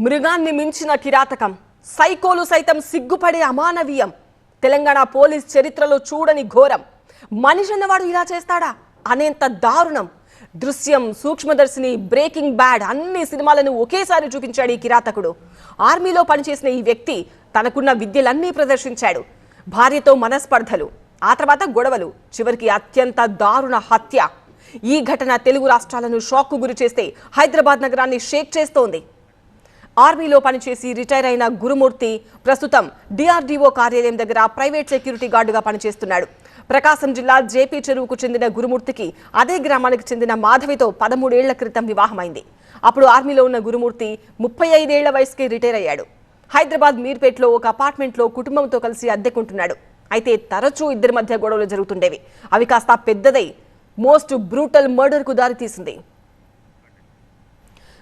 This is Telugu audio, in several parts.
మృగాన్ని మించిన కిరాతకం, సైకోలు సైతం సిగ్గుపడే అమానవీయం. తెలంగాణ పోలీస్ చరిత్రలో చూడని ఘోరం. మనిషి అన్నవాడు ఇలా చేస్తాడా అనేంత దారుణం. దృశ్యం, సూక్ష్మదర్శిని, బ్రేకింగ్ బ్యాడ్ అన్ని సినిమాలను ఒకేసారి చూపించాడు ఈ కిరాతకుడు. ఆర్మీలో పనిచేసిన ఈ వ్యక్తి తనకున్న విద్యలన్నీ ప్రదర్శించాడు. భార్యతో మనస్పర్ధలు, ఆ తర్వాత గొడవలు, చివరికి అత్యంత దారుణ హత్య. ఈ ఘటన తెలుగు రాష్ట్రాలను షాక్కు గురి చేస్తే హైదరాబాద్ నగరాన్ని షేక్ చేస్తోంది. ఆర్మీలో పనిచేసి రిటైర్ అయిన గురుమూర్తి ప్రస్తుతం డిఆర్డీఓ కార్యాలయం దగ్గర ప్రైవేట్ సెక్యూరిటీ గార్డుగా పనిచేస్తున్నాడు. ప్రకాశం జిల్లా జేపీ చెరువుకు చెందిన గురుమూర్తికి అదే గ్రామానికి చెందిన మాధవితో 13 ఏళ్ల క్రితం వివాహమైంది. అప్పుడు ఆర్మీలో ఉన్న గురుమూర్తి 35 ఏళ్ల వయసుకి రిటైర్ అయ్యాడు. హైదరాబాద్ మీర్పేట్లో ఒక అపార్ట్మెంట్లో కుటుంబంతో కలిసి అద్దెకుంటున్నాడు. అయితే తరచూ ఇద్దరి మధ్య గొడవలు జరుగుతుండేవి. అవి కాస్త పెద్దదై మోస్ట్ బ్రూటల్ మర్డర్కు దారితీసింది.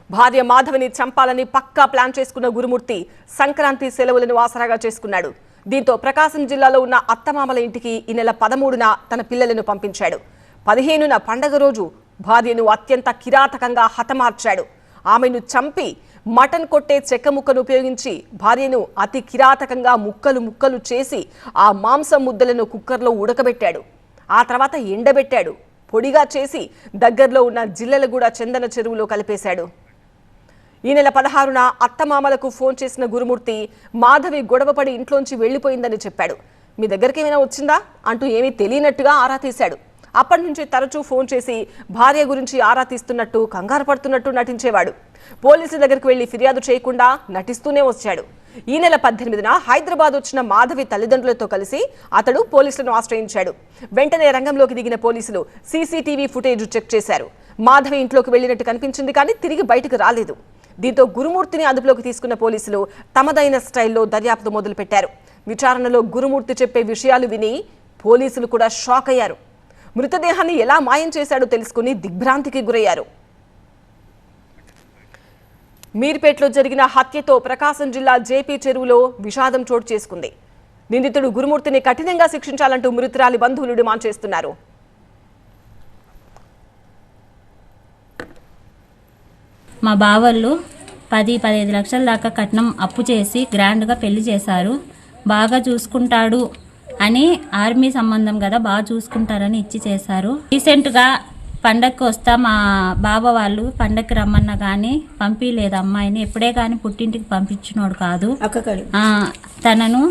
భార్య మాధవిని చంపాలని పక్కా ప్లాన్ చేసుకున్న గురుమూర్తి సంక్రాంతి సెలవులను ఆసరాగా చేసుకున్నాడు. దీంతో ప్రకాశం జిల్లాలో ఉన్న అత్తమామల ఇంటికి ఈ నెల 13న తన పిల్లలను పంపించాడు. 15న పండగ రోజు భార్యను అత్యంత కిరాతకంగా హతమార్చాడు. ఆమెను చంపి మటన్ కొట్టే చెక్క ముక్కను ఉపయోగించి భార్యను అతి కిరాతకంగా ముక్కలు ముక్కలు చేసి ఆ మాంసం ముద్దలను కుక్కర్లో ఉడకబెట్టాడు. ఆ తర్వాత ఎండబెట్టాడు. పొడిగా చేసి దగ్గరలో ఉన్న జిల్లెలగూడ చందన చెరువులో కలిపేశాడు. ఈ నెల 16న అత్తమామలకు ఫోన్ చేసిన గురుమూర్తి మాధవి గొడవపడి ఇంట్లోంచి వెళ్లిపోయిందని చెప్పాడు. మీ దగ్గరికి ఏమైనా వచ్చిందా అంటూ ఏమీ తెలియనట్టుగా ఆరా తీశాడు. అప్పటి నుంచి తరచూ ఫోన్ చేసి భార్య గురించి ఆరా తీస్తున్నట్టు, కంగారు పడుతున్నట్టు నటించేవాడు. పోలీసుల దగ్గరికి వెళ్లి ఫిర్యాదు చేయకుండా నటిస్తూనే వచ్చాడు. ఈ నెల 18న హైదరాబాద్ వచ్చిన మాధవి తల్లిదండ్రులతో కలిసి అతడు పోలీసులను ఆశ్రయించాడు. వెంటనే రంగంలోకి దిగిన పోలీసులు సీసీటీవీ ఫుటేజ్ చెక్ చేశారు. మాధవి ఇంట్లోకి వెళ్లినట్టు కనిపించింది, కానీ తిరిగి బయటకు రాలేదు. దీంతో గురుమూర్తిని అదుపులోకి తీసుకున్న పోలీసులు తమదైన స్టైల్లో దర్యాప్తు మొదలుపెట్టారు. విచారణలో గురుమూర్తి చెప్పే విషయాలు విని పోలీసులు కూడా షాక్ అయ్యారు. మృతదేహాన్ని ఎలా మాయం చేశాడో తెలుసుకుని దిగ్భ్రాంతికి గురయ్యారు. మీర్పేట్లో జరిగిన హత్యతో ప్రకాశం జిల్లా జేపీ చెరువులో విషాదం చోటు చేసుకుంది. నిందితుడు గురుమూర్తిని కఠినంగా శిక్షించాలంటూ మృతురాలి బంధువులు డిమాండ్ చేస్తున్నారు. మా బావళ్ళు 10-15 లక్షల దాకా కట్నం అప్పు చేసి గ్రాండ్గా పెళ్లి చేశారు. బాగా చూసుకుంటాడు అని, ఆర్మీ సంబంధం కదా బాగా చూసుకుంటారని ఇచ్చి చేశారు. రీసెంట్గా పండగకి వస్తా మా బావ వాళ్ళు పండగకి రమ్మన్నా కానీ పంపించలేదు అమ్మాయిని. ఎప్పుడే కానీ పుట్టింటికి పంపించినోడు కాదు. తనను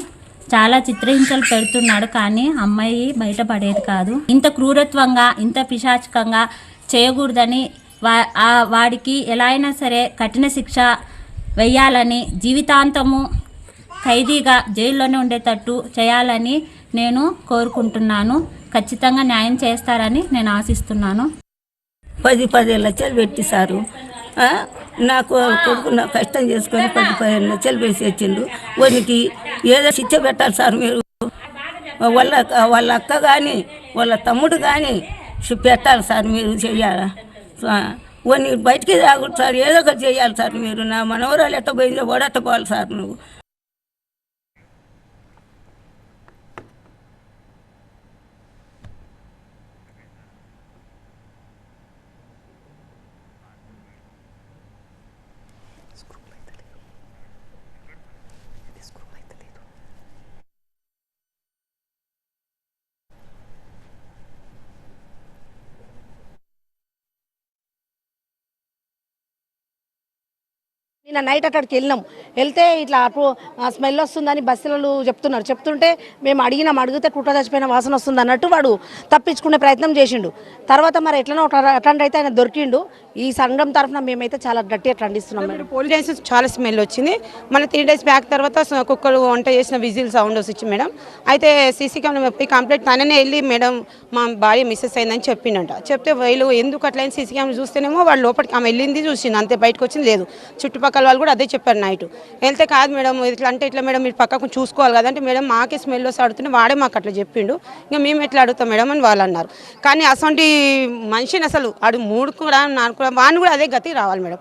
చాలా చిత్రహింసలు పెడుతున్నాడు, కానీ అమ్మాయి బయటపడేది కాదు. ఇంత క్రూరత్వంగా, ఇంత పిశాచకంగా చేయకూడదని వాడికి ఎలా అయినా సరే కఠిన శిక్ష వేయాలని, జీవితాంతము ఖైదీగా జైల్లోనే ఉండేటట్టు చేయాలని నేను కోరుకుంటున్నాను. ఖచ్చితంగా న్యాయం చేస్తారని నేను ఆశిస్తున్నాను. 10 లక్షలు పెట్టిసారు. నాకు కొడుకు నా కష్టం చేసుకొని 15 లక్షలు వేసి వచ్చిండు. వానికి ఏదో శిక్ష పెట్టాలి సార్. మీరు వాళ్ళ అక్క కానీ వాళ్ళ తమ్ముడు కానీ పెట్టాలి సార్. మీరు చెయ్యాలా? వాడిని బయటికి రాకూడదు సార్. ఏదో ఒకటి చేయాలి సార్. మీరు నా మనవరాలు ఎట్ట పోయిందో ఓడట్టపోవాలి సార్. నువ్వు నిన్న నైట్ అక్కడికి వెళ్తే ఇట్లా స్మెల్ వస్తుందని బస్సులు చెప్తుంటే మేము అడిగితే కుట్ర చచ్చిపోయిన వాసన వస్తుంది అన్నట్టు వాడు తప్పించుకునే ప్రయత్నం చేసిండు. తర్వాత మరి ఎట్లనో అట్లాంటి అయితే ఆయన దొరికిండు. ఈ సంఘం తరఫున మేమైతే చాలా గట్టిగా ఖండిస్తున్నాం. పోలీస్ స్టేషన్ చాలా స్మెల్ వచ్చింది. మన 3 డేస్ బ్యాక్ తర్వాత కుక్కలు వంట చేసిన విజిల్ సౌండ్ వచ్చింది మేడం. అయితే సీసీ కెమెరా కంప్లైంట్ తననే వెళ్ళి మేడం మా భార్య మిస్సెస్ అయిందని చెప్పిండంట. చెప్తే వీళ్ళు ఎందుకు అట్లయినా సీసీ కెమెరా చూస్తేనేమో వాళ్ళు లోపలికి ఆమె వెళ్ళింది చూసింది, అంతే బయటకు వచ్చింది లేదు. చుట్టుపక్కల వాళ్ళు కూడా అదే చెప్పారు నైట్. వెళ్తే కాదు మేడం ఇట్లా అంటే ఇట్లా మేడం మీరు పక్కకు చూసుకోవాలి కదంటే మేడం మాకే స్మెల్ వస్తే అడుగుతుంటే వాడే మాకు అట్లా చెప్పిండు, ఇంకా మేము ఎట్లా అడుగుతాం మేడం అని వాళ్ళు అన్నారు. కానీ అసలు మనిషిని అసలు అడు 3 కూడా 4 కూడా వాడిని కూడా అదే గతి రావాలి మేడం.